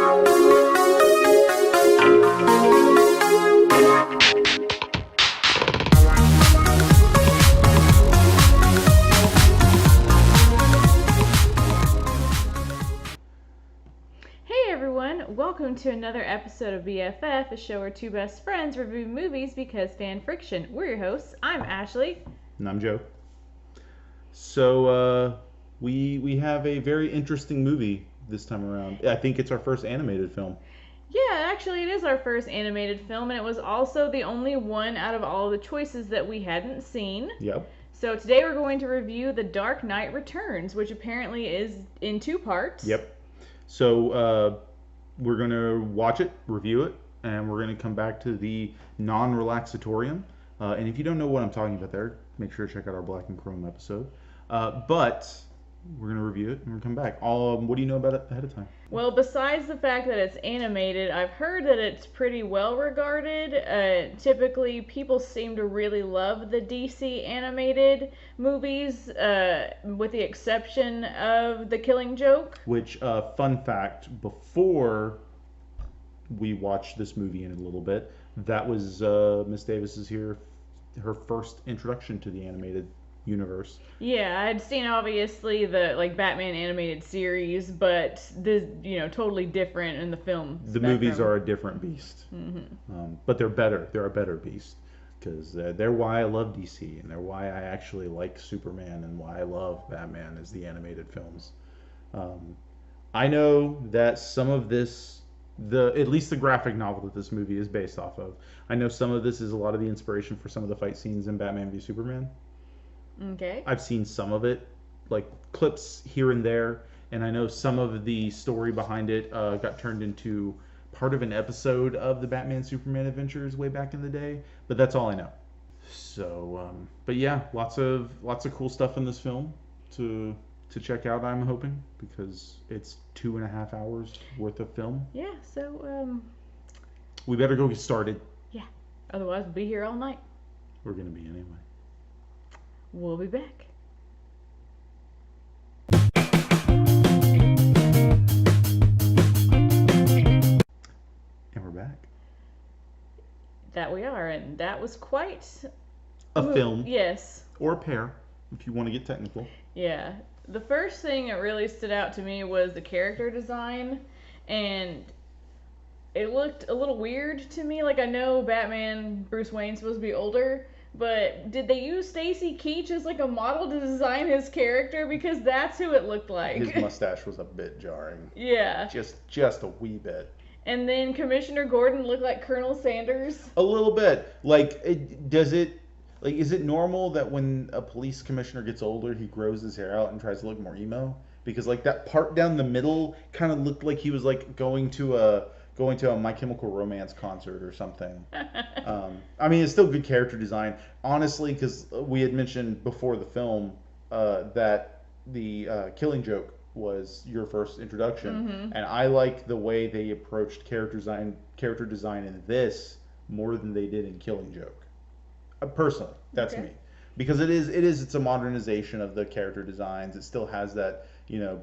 Welcome to another episode of BFF, a show where two best friends review movies because fan friction. We're your hosts. I'm Ashley. And I'm Joe. So we have a very interesting movie this time around. I think it's our first animated film. Yeah, actually it is our first animated film, and it was also the only one out of all the choices that we hadn't seen. Yep. So today we're going to review The Dark Knight Returns, which apparently is in two parts. Yep. So we're going to watch it, review it, and we're going to come back to the non-relaxatorium. And if you don't know what I'm talking about there, make sure to check out our Black and Chrome episode. But we're going to review it and we're going to come back. What do you know about it ahead of time? Well, besides the fact that it's animated, I've heard that it's pretty well regarded. Typically, people seem to really love the DC animated movies, with the exception of The Killing Joke. Which, fun fact, before we watch this movie in a little bit, that was Miss Davis's her first introduction to the animated universe. Yeah, I'd seen obviously the Batman animated series, but totally different in the film. The movies are a different beast, but they're better. They're a better beast because they're why I love DC and they're why I actually like Superman and why I love Batman is the animated films. I know that some of this, at least the graphic novel that this movie is based off of, I know some of this is a lot of the inspiration for some of the fight scenes in Batman v Superman. Okay. I've seen some of it, like clips here and there, and I know some of the story behind it got turned into part of an episode of the Batman Superman Adventures way back in the day, but that's all I know. So, but yeah, lots of cool stuff in this film to check out, I'm hoping, because it's 2.5 hours worth of film. Yeah, so we better go get started. Yeah, otherwise we'll be here all night. We're gonna be anyway. We'll be back. And we're back. That we are, and that was quite a film. Yes. Or a pair, if you want to get technical. Yeah. The first thing that really stood out to me was the character design, and it looked a little weird to me. Like, I know Batman, Bruce Wayne's supposed to be older, but did they use Stacy Keach as like a model to design his character? Because that's who it looked like. His mustache was a bit jarring. Yeah. Just a wee bit. And then Commissioner Gordon looked like Colonel Sanders. A little bit. Is it normal that when a police commissioner gets older, he grows his hair out and tries to look more emo? Because that part down the middle kind of looked like he was going to a My Chemical Romance concert or something. I mean, it's still good character design, honestly, because we had mentioned before the film that the Killing Joke was your first introduction, and I like the way they approached character design in this more than they did in Killing Joke. Personally, that's me, because it's a modernization of the character designs. It still has that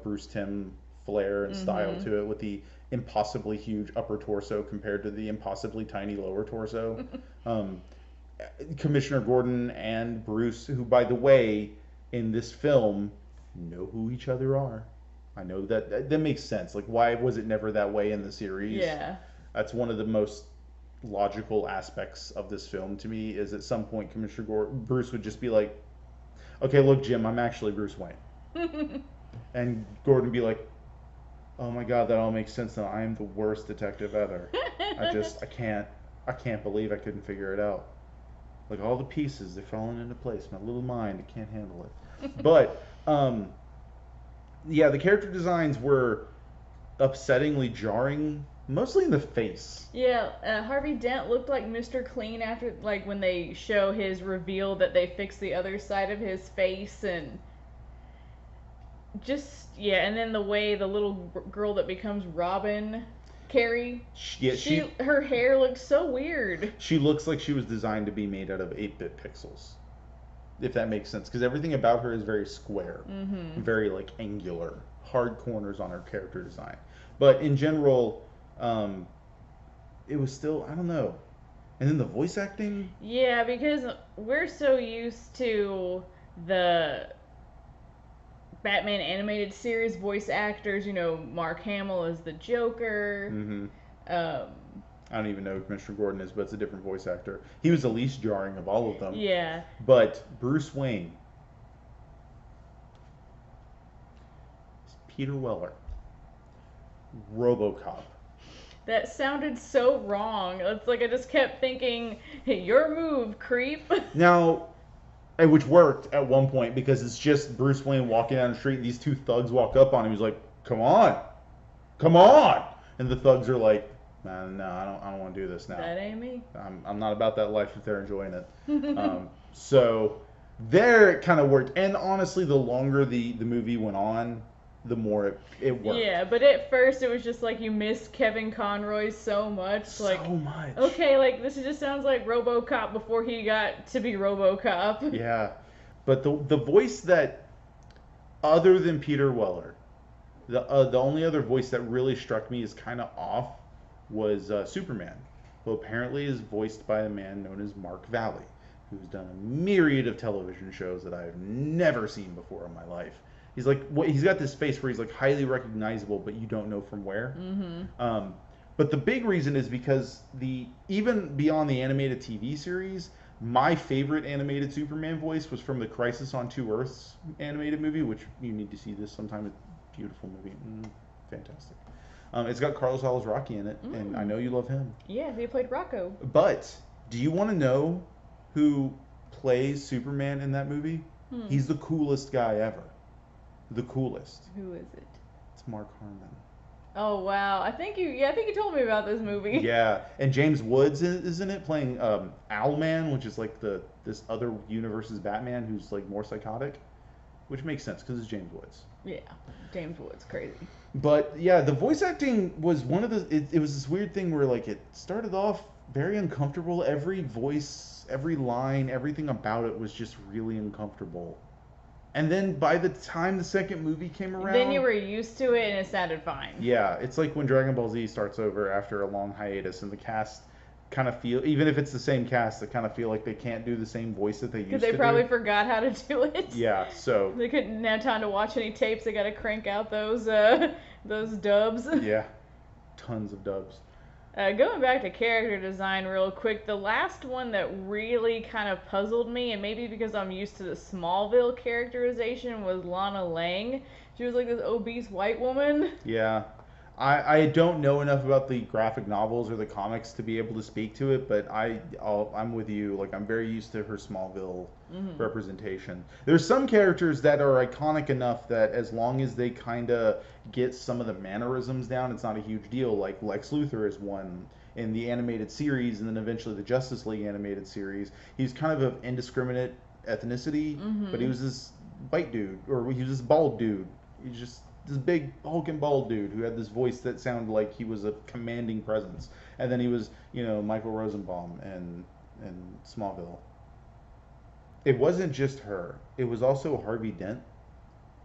Bruce Timm flair and style to it with the impossibly huge upper torso compared to the impossibly tiny lower torso. Commissioner Gordon and Bruce, who, by the way, in this film, know who each other are. I know that makes sense. Like, why was it never that way in the series? Yeah. That's one of the most logical aspects of this film to me, is at some point Bruce would just be like, okay, look, Jim, I'm actually Bruce Wayne. And Gordon would be like, oh my god, that all makes sense now. I am the worst detective ever. I can't believe I couldn't figure it out. Like, all the pieces, they're falling into place. My little mind, I can't handle it. But, yeah, the character designs were upsettingly jarring, mostly in the face. Yeah, Harvey Dent looked like Mr. Clean after, when they show his reveal that they fixed the other side of his face, and and then the way the little girl that becomes Robin, Carrie, her hair looks so weird. She looks like she was designed to be made out of 8-bit pixels, if that makes sense, because everything about her is very square, very angular, hard corners on her character design. But in general, Um, it was still, I don't know. And then the voice acting, Yeah, because we're so used to the Batman animated series voice actors. You know, Mark Hamill is the Joker. hmm Um, I don't even know who Commissioner Gordon is, but it's a different voice actor. He was the least jarring of all of them. yeah, But Bruce Wayne, Peter Weller, RoboCop. that sounded so wrong. It's like I just kept thinking, hey, your move, creep. Now, which worked at one point because it's just Bruce Wayne walking down the street and these two thugs walk up on him. He's like, "Come on, come on!" And the thugs are like, "Man, no, I don't want to do this now. That ain't me. I'm not about that life if they're enjoying it." So there it kind of worked. And honestly, the longer the movie went on, the more it worked. Yeah, but at first it was just like you miss Kevin Conroy so much. Like, So much. okay, like this just sounds like RoboCop before he got to be RoboCop. Yeah, but the voice that, other than Peter Weller, the only other voice that really struck me as kind of off was Superman, who apparently is voiced by a man known as Mark Valley, who's done a myriad of television shows that I have never seen before in my life. He's like, he's got this face where he's like highly recognizable, but you don't know from where. But the big reason is because even beyond the animated TV series, my favorite animated Superman voice was from the Crisis on Two Earths animated movie, which you need to see this sometime. It's a beautiful movie, fantastic. It's got Carlos Alazraqui in it, and I know you love him. Yeah, he played Rocco. But do you want to know who plays Superman in that movie? He's the coolest guy ever. The coolest. Who is it? It's Mark Harmon. Oh wow, I think you told me about this movie. Yeah, and James Woods is in it playing Owlman, which is like this other universe's Batman who's like more psychotic, which makes sense because it's James Woods. Yeah, James Woods, crazy. But yeah, the voice acting was one of the. It was this weird thing where like it started off very uncomfortable. Every voice, every line, everything about it was just really uncomfortable. And then by the time the second movie came around, Then you were used to it and it sounded fine. yeah, it's like when Dragon Ball Z starts over after a long hiatus and the cast kind of feel, even if it's the same cast, they kind of feel like they can't do the same voice that they used to Because they probably forgot how to do it. Yeah, so They couldn't have time to watch any tapes. They got to crank out those dubs. yeah, tons of dubs. Going back to character design real quick, the last one that really kind of puzzled me, and maybe because I'm used to the Smallville characterization, was Lana Lang. She was like this obese white woman. Yeah. I don't know enough about the graphic novels or the comics to be able to speak to it, but I'm with you. Like, I'm very used to her Smallville representation. There's some characters that are iconic enough that as long as they kind of get some of the mannerisms down, it's not a huge deal. Like Lex Luthor is one in the animated series, and then eventually the Justice League animated series. He's kind of indiscriminate ethnicity, but he was this white dude, or he was this bald dude. He's just this big hulking bald dude who had this voice that sounded like he was a commanding presence. And then he was, Michael Rosenbaum and Smallville. It wasn't just her. It was also Harvey Dent.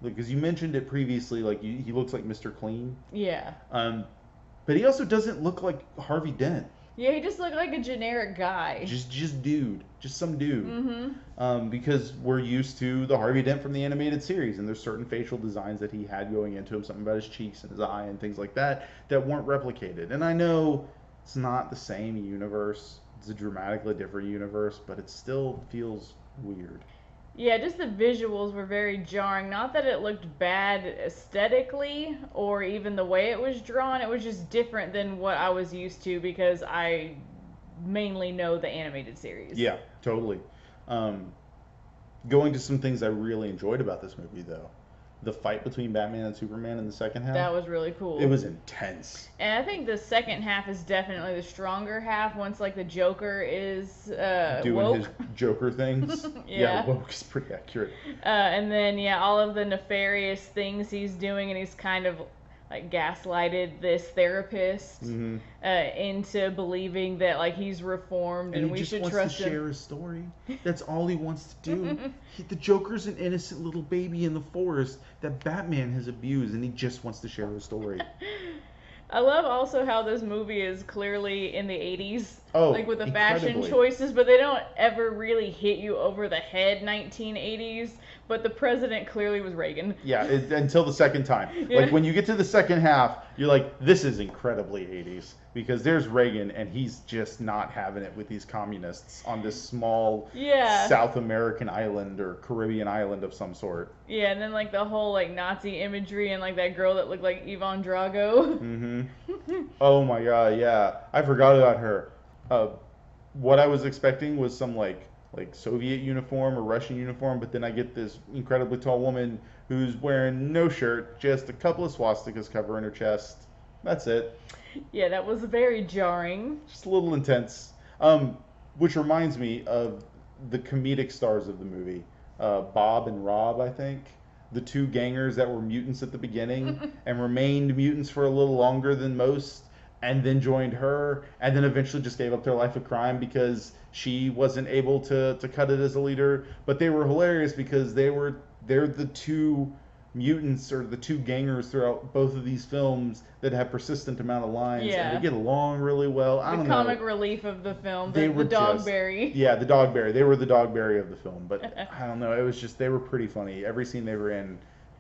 Because you mentioned it previously, like he looks like Mr. Clean. Yeah. But he also doesn't look like Harvey Dent. Yeah, he just looked like a generic guy. Just dude. Just some dude. Because we're used to the Harvey Dent from the animated series, and there's certain facial designs that he had going into him, something about his cheeks and his eye and things like that weren't replicated. And I know it's not the same universe. It's a dramatically different universe, but it still feels weird. Yeah, just the visuals were very jarring. Not that it looked bad aesthetically or even the way it was drawn. It was just different than what I was used to because I mainly know the animated series. Yeah, totally. Going to some things I really enjoyed about this movie, though. The fight between Batman and Superman in the second half. That was really cool. It was intense. And I think the second half is definitely the stronger half once like the Joker is doing woke. his Joker things. Yeah. Woke is pretty accurate. And then all of the nefarious things he's doing, and he's kind of like gaslighted this therapist into believing that like he's reformed and we should trust him. He just wants to share his story. That's all he wants to do. The Joker's an innocent little baby in the forest that Batman has abused, and he just wants to share his story. I love also how this movie is clearly in the 80s, Oh, like with the fashion incredibly. choices, but they don't ever really hit you over the head 1980s, but the president clearly was Reagan. Yeah, until the second time. Yeah. Like when you get to the second half, you're like, this is incredibly 80s because there's Reagan and he's just not having it with these communists on this small Yeah. South American island or Caribbean island of some sort. Yeah, and then like the whole like Nazi imagery and like that girl that looked like Yvonne Drago. Mm-hmm. Oh my God, yeah, I forgot about her. What I was expecting was some like Soviet uniform or Russian uniform, but then I get this incredibly tall woman who's wearing no shirt, just a couple of swastikas covering her chest. That's it. Yeah, that was very jarring. Just a little intense. Which reminds me of the comedic stars of the movie, Bob and Rob, I think. The two gangers that were mutants at the beginning and remained mutants for a little longer than most, and then joined her, and then eventually just gave up their life of crime because she wasn't able to cut it as a leader. But they were hilarious because they're the two mutants or the two gangers throughout both of these films that have persistent amount of lines, Yeah. and they get along really well. I don't The know. comic relief of the film, They the were Dogberry. Yeah, the Dogberry. They were the Dogberry of the film, but I don't know. It was just they were pretty funny. Every scene they were in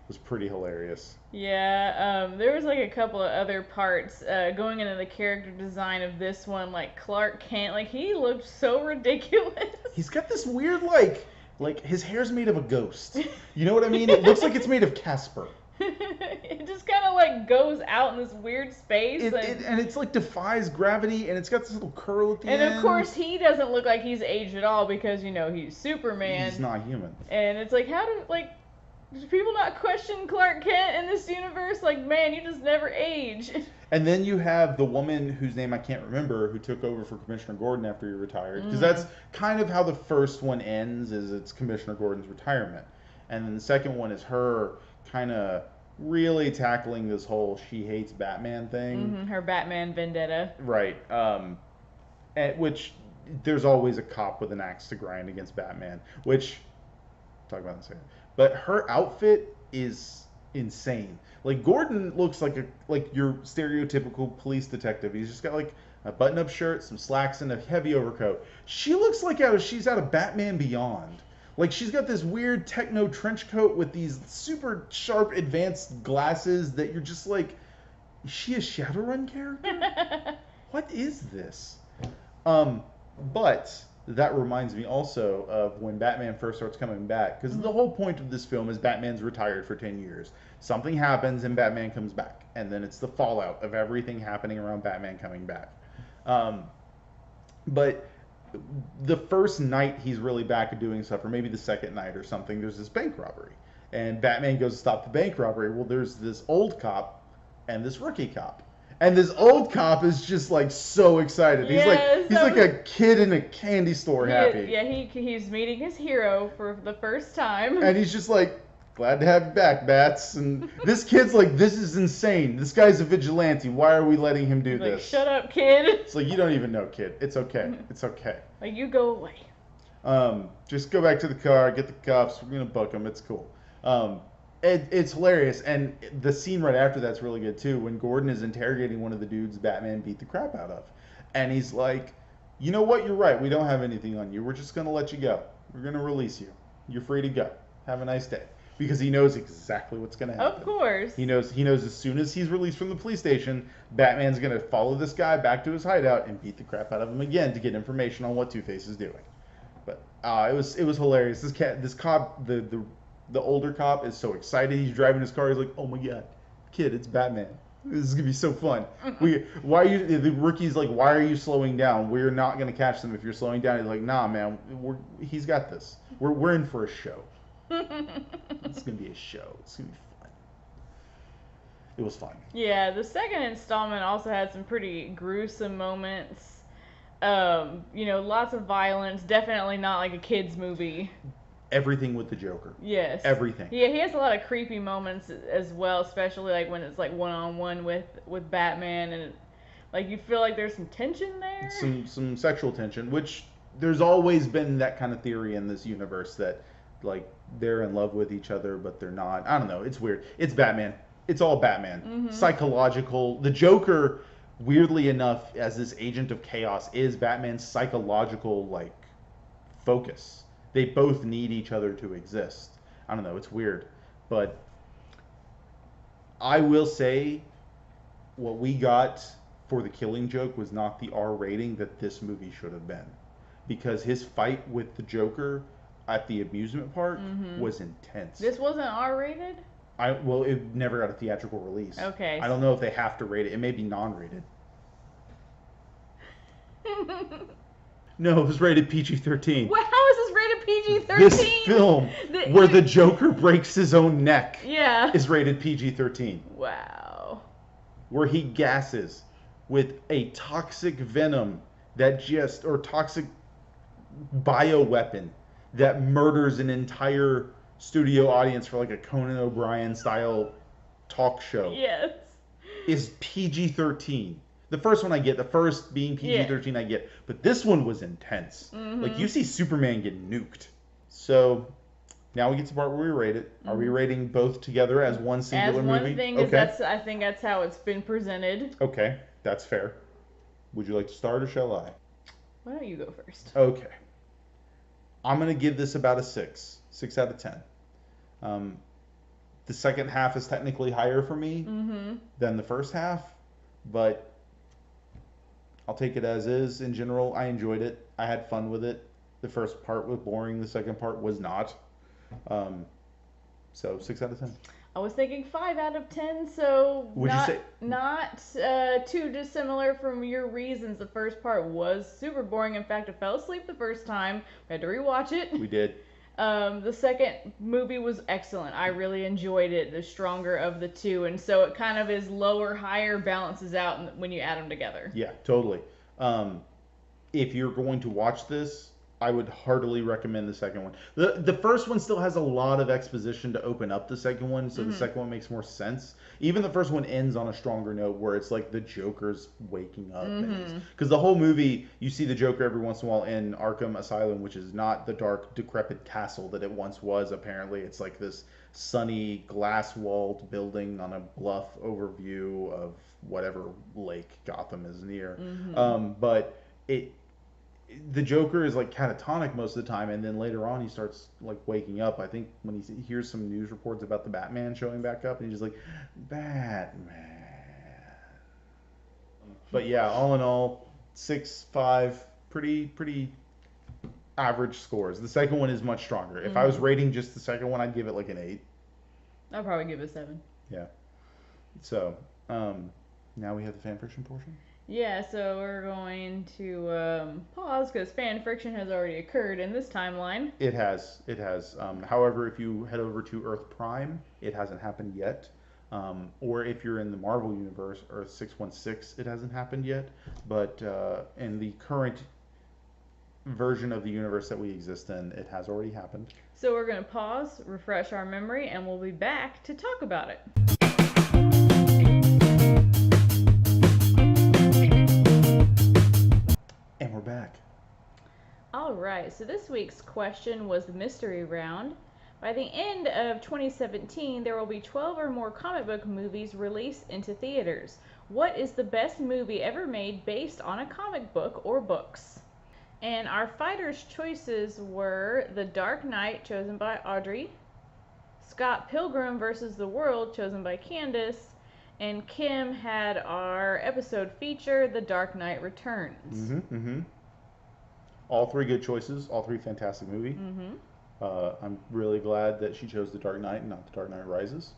was pretty hilarious. Yeah, there was like a couple of other parts going into the character design of this one, like Clark Kent, like he looked so ridiculous. He's got this weird like his hair's made of a ghost. You know what I mean? It looks like it's made of Casper. It just kind of like goes out in this weird space. And it's like defies gravity, and it's got this little curl at the end. And of course, he doesn't look like he's aged at all because, you know, he's Superman. He's not human. And it's like, do people not question Clark Kent in this universe? Like, man, you just never age. And then you have the woman whose name I can't remember who took over for Commissioner Gordon after he retired. Because that's kind of how the first one ends, is it's Commissioner Gordon's retirement. And then the second one is her kind of really tackling this whole she hates Batman thing. Her Batman vendetta. Right. Which there's always a cop with an axe to grind against Batman, which talk about in a second. But her outfit is insane. Like Gordon looks like your stereotypical police detective. He's just got like a button-up shirt, some slacks, and a heavy overcoat. She looks like she's out of Batman Beyond. Like she's got this weird techno trench coat with these super sharp advanced glasses that you're just like, is she a Shadowrun character? What is this? But that reminds me also of when Batman first starts coming back, because the whole point of this film is Batman's retired for 10 years. Something happens and Batman comes back, and then it's the fallout of everything happening around Batman coming back. But the first night he's really back at doing stuff, or maybe the second night or something, there's this bank robbery. And Batman goes to stop the bank robbery. Well, there's this old cop and this rookie cop. And this old cop is just like so excited. Yes, he's like a kid in a candy store happy. He's meeting his hero for the first time. And he's just like, glad to have you back, Bats. And this kid's like, this is insane. This guy's a vigilante. Why are we letting him do this? Like, shut up, kid. It's like, you don't even know, kid. It's okay. It's okay. Like, you go away. Just go back to the car, get the cops. We're going to book them. It's cool. It's hilarious. And the scene right after that's really good, too, when Gordon is interrogating one of the dudes Batman beat the crap out of. And he's like, you know what? You're right. We don't have anything on you. We're just going to let you go. We're going to release you. You're free to go. Have a nice day. Because he knows exactly what's going to happen. Of course. He knows as soon as he's released from the police station, Batman's going to follow this guy back to his hideout and beat the crap out of him again to get information on what Two-Face is doing. But it was hilarious. This cop, the older cop, is so excited. He's driving his car. He's like, "Oh my god, kid, it's Batman. This is gonna be so fun." Why are you? The rookie's like, "Why are you slowing down? We're not gonna catch them if you're slowing down." He's like, "Nah, man. He's got this. We're in for a show. It's gonna be a show. It's gonna be fun." It was fun. Yeah, the second installment also had some pretty gruesome moments. Lots of violence. Definitely not like a kid's movie. Everything with the Joker. Yes. Everything. Yeah, he has a lot of creepy moments as well, especially like when it's like one-on-one with Batman, and like you feel like there's some tension there. Some sexual tension, which there's always been that kind of theory in this universe that like they're in love with each other but they're not. I don't know. It's weird. It's Batman. it's all Batman. Mm-hmm. Psychological. The Joker, weirdly enough, as this agent of chaos, is Batman's psychological like focus. They both need each other to exist. I don't know, it's weird. But I will say what we got for the Killing Joke was not the R rating that this movie should have been. Because his fight with the Joker at the amusement park was intense. This wasn't R-rated? Well, it never got a theatrical release. Okay. I don't know if they have to rate it. It may be non-rated. No, it was rated PG-13. Well, how is this rated PG-13? This film, where the Joker breaks his own neck, is rated PG-13. Wow. Where he gasses with a toxic venom or toxic bioweapon that murders an entire studio audience for like a Conan O'Brien style talk show. Yes. Is PG-13. The first one I get, the first being PG-13 I get, but this one was intense. Like you see Superman get nuked. So now we get to the part where we rate it. Are we rating both together as one singular movie? As one thing, okay. I think that's how it's been presented. Okay, that's fair. Would you like to start or shall I? Why don't you go first? Okay. I'm going to give this about a 6. 6 out of 10. The second half is technically higher for me than the first half, but I'll take it as is. In general, I enjoyed it. I had fun with it. The first part was boring. The second part was not. So 6 out of 10. I was thinking 5 out of 10, so not too dissimilar from your reasons. The first part was super boring. In fact, I fell asleep the first time. We had to rewatch it. We did. The second movie was excellent. I really enjoyed it, the stronger of the two, and so it kind of is lower, higher, balances out when you add them together. Yeah, totally. If you're going to watch this, I would heartily recommend the second one. The first one still has a lot of exposition to open up the second one, so the second one makes more sense. Even the first one ends on a stronger note where it's like the Joker's waking up. Because the whole movie, you see the Joker every once in a while in Arkham Asylum, which is not the dark, decrepit castle that it once was, apparently. It's like this sunny, glass-walled building on a bluff overview of whatever lake Gotham is near. But the Joker is like catatonic most of the time, and then later on he starts like waking up. I think when he hears some news reports about the Batman showing back up, and he's just like, Batman. But yeah, all in all, 6, 5, pretty average scores. The second one is much stronger. If I was rating just the second one, I'd give it like an 8. I'll probably give it a 7. Yeah. So now we have the fan fiction portion. Yeah, so we're going to pause because fan friction has already occurred in this timeline. It has. However, if you head over to Earth Prime, it hasn't happened yet. Or if you're in the Marvel Universe, Earth 616, it hasn't happened yet. But in the current version of the universe that we exist in, it has already happened. So we're going to pause, refresh our memory, and we'll be back to talk about it. And we're back. Alright, so this week's question was the mystery round. By the end of 2017, there will be 12 or more comic book movies released into theaters. What is the best movie ever made based on a comic book or books? And our fighters' choices were The Dark Knight, chosen by Audrey, Scott Pilgrim vs. the World, chosen by Candace, and Kim had our episode feature, The Dark Knight Returns. All 3 good choices. All 3 fantastic movies. I'm really glad that she chose The Dark Knight and not The Dark Knight Rises,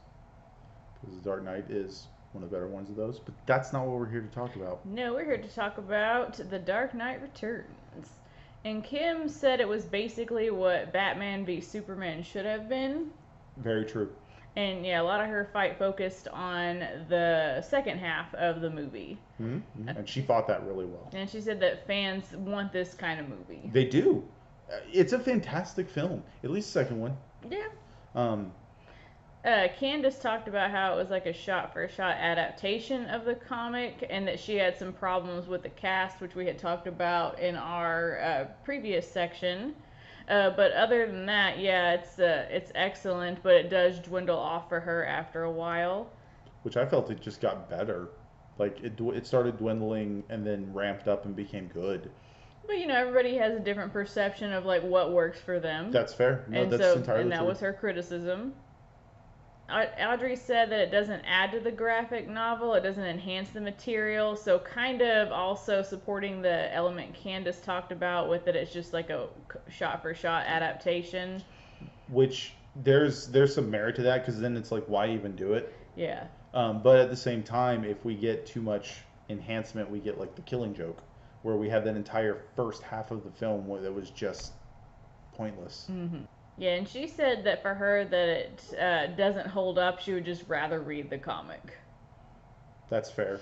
because The Dark Knight is one of the better ones of those. But that's not what we're here to talk about. No, we're here to talk about The Dark Knight Returns. And Kim said it was basically what Batman v Superman should have been. Very true. And yeah, a lot of her fight focused on the second half of the movie. And she fought that really well. And she said that fans want this kind of movie. They do. It's a fantastic film. At least the second one. Yeah. Candace talked about how it was like a shot-for-shot adaptation of the comic, and that she had some problems with the cast, which we had talked about in our previous section. But other than that, yeah, it's excellent, but it does dwindle off for her after a while. which I felt it just got better. Like it started dwindling and then ramped up and became good. But everybody has a different perception of like what works for them. That's fair. No, and that's so entirely and that true. was her criticism. Audrey said that it doesn't add to the graphic novel, it doesn't enhance the material, so kind of also supporting the element Candace talked about with it. It's just like a shot-for-shot adaptation. Which there's some merit to that, because then it's like, why even do it? Yeah. But at the same time, if we get too much enhancement, we get like The Killing Joke, where we have that entire first half of the film that was just pointless. Mm-hmm. Yeah, and she said that for her that it doesn't hold up. She would just rather read the comic. That's fair.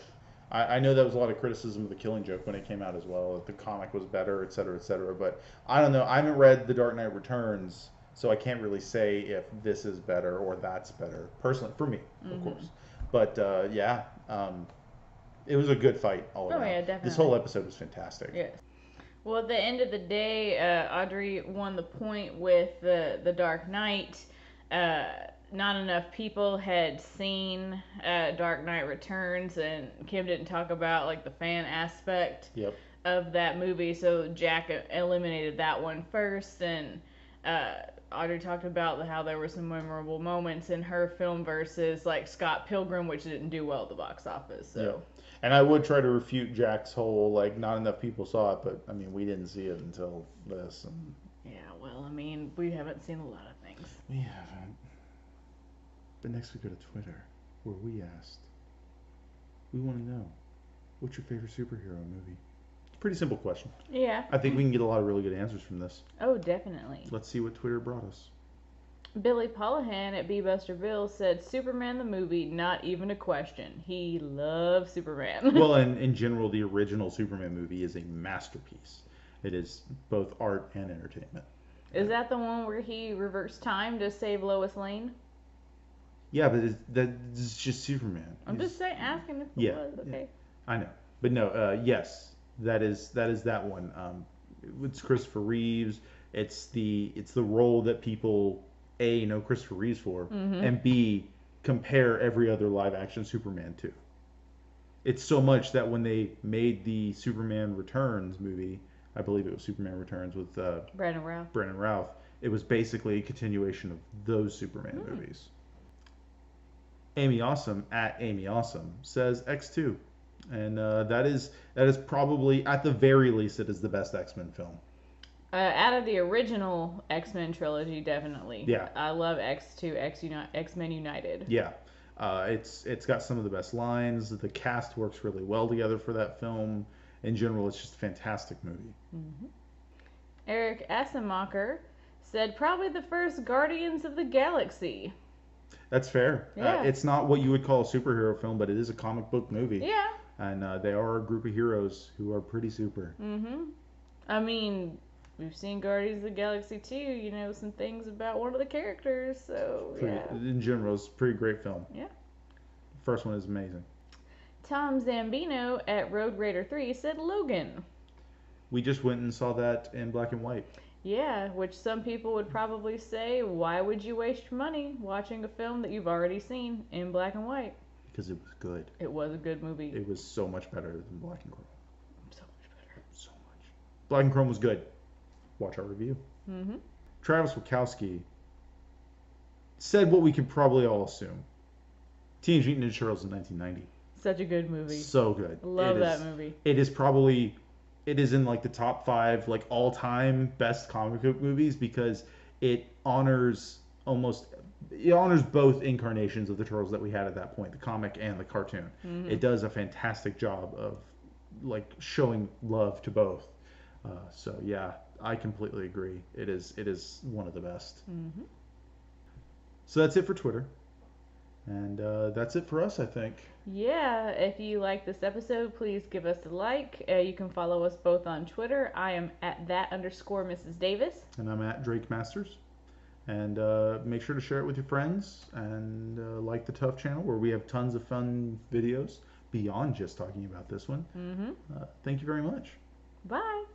I know that was a lot of criticism of The Killing Joke when it came out as well. That the comic was better, et cetera, et cetera. But I don't know. I haven't read The Dark Knight Returns, so I can't really say if this is better or that's better. Personally, for me, of course. But yeah, it was a good fight all around. Oh yeah, definitely. This whole episode was fantastic. Yes. Well, at the end of the day, Audrey won the point with the Dark Knight. Not enough people had seen Dark Knight Returns, and Kim didn't talk about like the fan aspect of that movie, so Jack eliminated that one first, and Audrey talked about how there were some memorable moments in her film versus like Scott Pilgrim, which didn't do well at the box office. So. Yeah. And I would try to refute Jack's whole, like, not enough people saw it, but, I mean, we didn't see it until this. And... Yeah, well, I mean, we haven't seen a lot of things. We haven't. But next we go to Twitter, where we asked, we want to know, what's your favorite superhero movie? It's a pretty simple question. Yeah. I think we can get a lot of really good answers from this. Oh, definitely. Let's see what Twitter brought us. Billy Pollahan at B-Buster Bill said, Superman the movie, not even a question. He loves Superman. Well, and in general, the original Superman movie is a masterpiece. It is both art and entertainment. Is that the one where he reverts time to save Lois Lane? Yeah, but that's just Superman. I'm just saying, asking if it was. Okay. I know. But no, yes, that is that one. It's Christopher Reeves. It's the role that people... A, know Christopher Reeves for, and B, compare every other live-action Superman to. It's so much that when they made the Superman Returns movie, I believe it was Superman Returns with Brandon Routh, it was basically a continuation of those Superman movies. Amy Awesome, at Amy Awesome, says X2. And that is probably, at the very least, it is the best X-Men film. Out of the original X-Men trilogy, definitely. Yeah. I love X2, X-Men United. Yeah. It's got some of the best lines. The cast works really well together for that film. In general, it's just a fantastic movie. Mm-hmm. Eric Assemacher said probably the first Guardians of the Galaxy. That's fair. Yeah. It's not what you would call a superhero film, but it is a comic book movie. Yeah. And they are a group of heroes who are pretty super. Mm-hmm. I mean... We've seen Guardians of the Galaxy 2, some things about one of the characters, so yeah. In general, it's a pretty great film. Yeah. First one is amazing. Tom Zambino at Road Raider 3 said Logan. We just went and saw that in black and white. Yeah, which some people would probably say, why would you waste money watching a film that you've already seen in black and white? Because it was good. It was a good movie. It was so much better than Black and Chrome. So much better. So much. Black and Chrome was good. Watch our review. Mm-hmm. Travis Wachowski said what we could probably all assume. Teenage Mutant Ninja Turtles in 1990. Such a good movie. So good. Love that movie. It is in like the top 5 like all-time best comic book movies because it honors both incarnations of the Turtles that we had at that point, the comic and the cartoon. Mm-hmm. It does a fantastic job of like showing love to both. So yeah, I completely agree. It is one of the best. Mm-hmm. So that's it for Twitter. And that's it for us, I think. Yeah, if you like this episode, please give us a like. You can follow us both on Twitter. I am at @_Mrs. Davis. And I'm at Drake Masters. And make sure to share it with your friends. And like the TUFF channel, where we have tons of fun videos beyond just talking about this one. Mm-hmm. Thank you very much. Bye.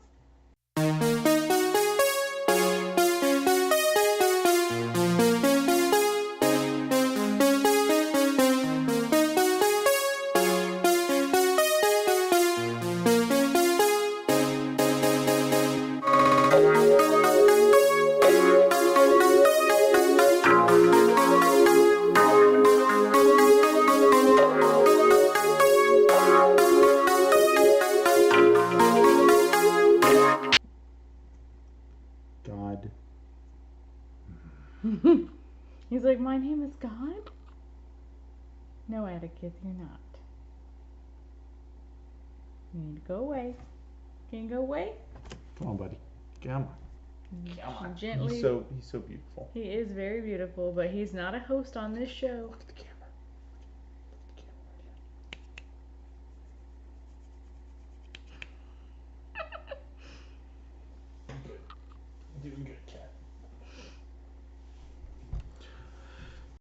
is God? No, Atticus, you're not. You need to go away. Can you go away? Come on, buddy. Come on. Come on. Gently. He's so beautiful. He is very beautiful, but he's not a host on this show. Look at the camera. Look at the camera right here. Good. Doing good.